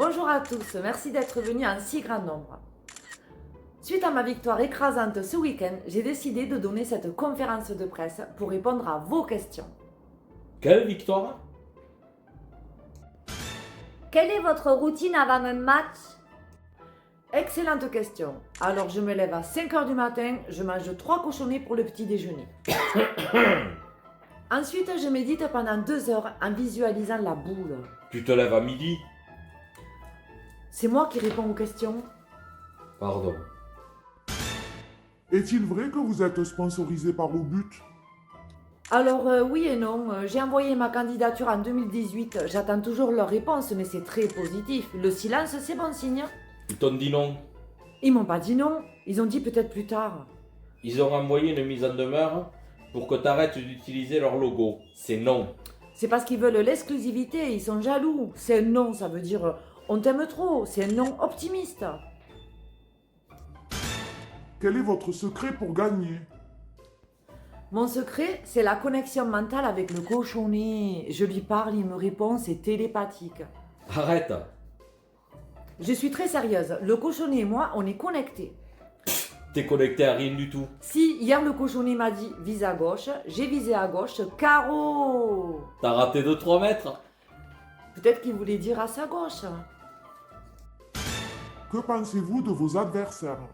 Bonjour à tous, merci d'être venus en si grand nombre. Suite à ma victoire écrasante ce week-end, j'ai décidé de donner cette conférence de presse pour répondre à vos questions. Quelle victoire? Quelle est votre routine avant un match? Excellente question. Alors je me lève à 5h du matin, je mange 3 cochonnets pour le petit déjeuner. Ensuite, je médite pendant 2 heures en visualisant la boule. Tu te lèves à midi? C'est moi qui réponds aux questions. Pardon. Est-il vrai que vous êtes sponsorisé par Au But? Alors oui et non, j'ai envoyé ma candidature en 2018, j'attends toujours leur réponse mais c'est très positif. Le silence c'est bon signe. Ils t'ont dit non. Ils m'ont pas dit non, ils ont dit peut-être plus tard. Ils ont envoyé une mise en demeure pour que tu arrêtes d'utiliser leur logo. C'est non. C'est parce qu'ils veulent l'exclusivité, ils sont jaloux. C'est un non, ça veut dire on t'aime trop, c'est un non optimiste. Quel est votre secret pour gagner? Mon secret, c'est la connexion mentale avec le cochonnet. Je lui parle, il me répond, c'est télépathique. Arrête. Je suis très sérieuse, le cochonnet et moi, on est connectés. T'es connecté à rien du tout. Si, hier le cochonnet m'a dit vise à gauche, j'ai visé à gauche, carreau. T'as raté de 3 mètres. Peut-être qu'il voulait dire à sa gauche. Que pensez-vous de vos adversaires?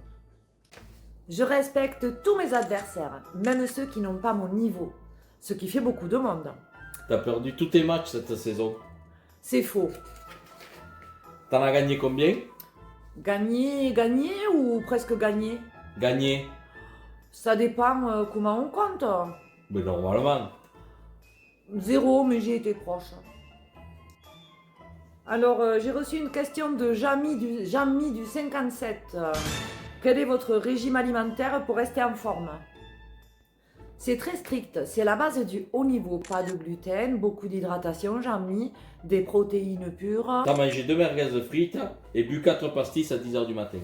Je respecte tous mes adversaires, même ceux qui n'ont pas mon niveau. Ce qui fait beaucoup de monde. T'as perdu tous tes matchs cette saison. C'est faux. T'en as gagné combien? Gagner ou presque gagner? Gagné. Ça dépend comment on compte. Mais normalement. 0, mais j'ai été proche. Alors, j'ai reçu une question de Jamy du 57. Quel est votre régime alimentaire pour rester en forme? C'est très strict, c'est la base du haut niveau. Pas de gluten, beaucoup d'hydratation, Jamy, des protéines pures. T'as mangé 2 merguez frites et bu 4 pastilles à 10h du matin.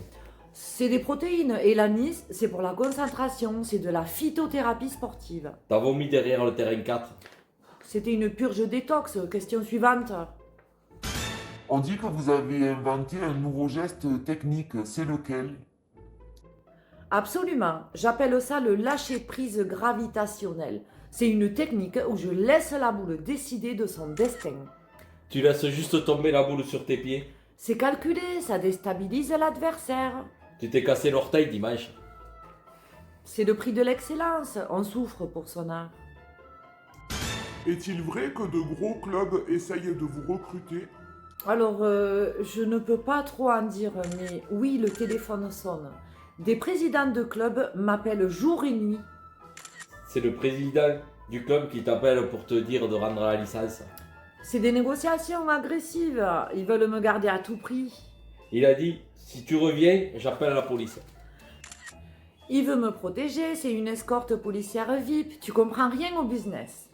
C'est des protéines. Et l'anis, c'est pour la concentration, c'est de la phytothérapie sportive. T'as vomi derrière le terrain 4. C'était une purge détox. Question suivante. On dit que vous avez inventé un nouveau geste technique, c'est lequel? Absolument. J'appelle ça le lâcher-prise gravitationnel. C'est une technique où je laisse la boule décider de son destin. Tu laisses juste tomber la boule sur tes pieds. C'est calculé, ça déstabilise l'adversaire. Tu t'es cassé l'orteil dimanche. C'est le prix de l'excellence. On souffre pour son art. Est-il vrai que de gros clubs essayent de vous recruter? Alors, je ne peux pas trop en dire, mais oui, le téléphone sonne. Des présidents de club m'appellent jour et nuit. C'est le président du club qui t'appelle pour te dire de rendre la licence. C'est des négociations agressives. Ils veulent me garder à tout prix. Il a dit, si tu reviens, j'appelle la police. Il veut me protéger, c'est une escorte policière VIP. Tu comprends rien au business.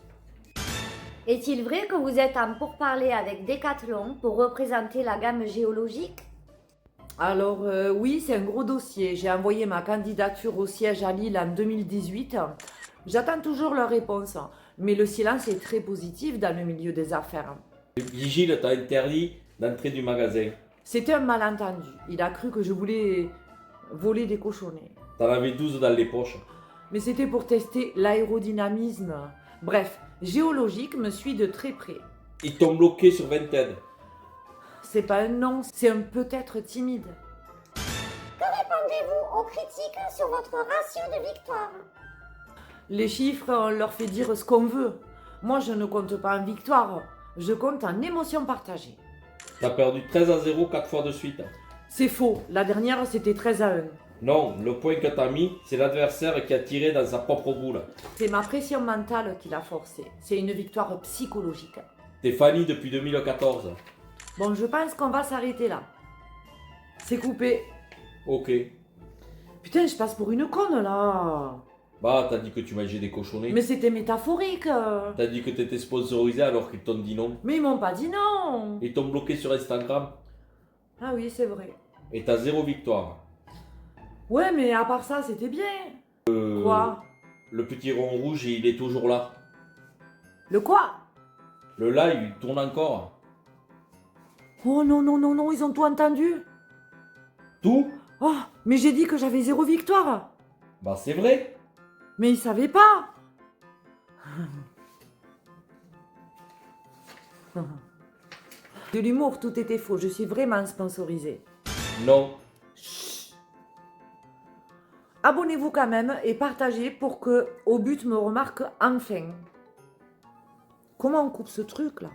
Est-il vrai que vous êtes en pourparlers avec Decathlon pour représenter la gamme géologique? Alors oui, c'est un gros dossier. J'ai envoyé ma candidature au siège à Lille en 2018. J'attends toujours leur réponse. Mais le silence est très positif dans le milieu des affaires. Le vigile t'a interdit d'entrer du magasin. C'était un malentendu. Il a cru que je voulais voler des cochonnets. T'en avais 12 dans les poches. Mais c'était pour tester l'aérodynamisme. Bref, géologique me suit de très près. Ils t'ont bloqué sur Vinted. C'est pas un non, c'est un peut-être timide. Que répondez-vous aux critiques sur votre ratio de victoire? Les chiffres, on leur fait dire ce qu'on veut. Moi, je ne compte pas en victoire, je compte en émotion partagée. T'as perdu 13-0 4 fois de suite. C'est faux, la dernière c'était 13-1. Non, le point que t'as mis, c'est l'adversaire qui a tiré dans sa propre boule. C'est ma pression mentale qui l'a forcé. C'est une victoire psychologique. T'es Fanny depuis 2014. Bon, je pense qu'on va s'arrêter là. C'est coupé. Ok. Putain, je passe pour une conne là. Bah, t'as dit que tu mangeais des cochonnets. Mais c'était métaphorique. T'as dit que t'étais sponsorisé alors qu'ils t'ont dit non. Mais ils m'ont pas dit non. Ils t'ont bloqué sur Instagram. Ah oui, c'est vrai. Et t'as 0 victoire. Ouais, mais à part ça, c'était bien. Quoi? Le petit rond rouge, il est toujours là. Le quoi? Le live, il tourne encore. Oh non, non, non, non, ils ont tout entendu. Tout? Oh, mais j'ai dit que j'avais 0 victoire. Bah c'est vrai. Mais ils savaient pas. De l'humour, tout était faux. Je suis vraiment sponsorisée. Non. Abonnez-vous quand même et partagez pour que Au but me remarque enfin. Comment on coupe ce truc là?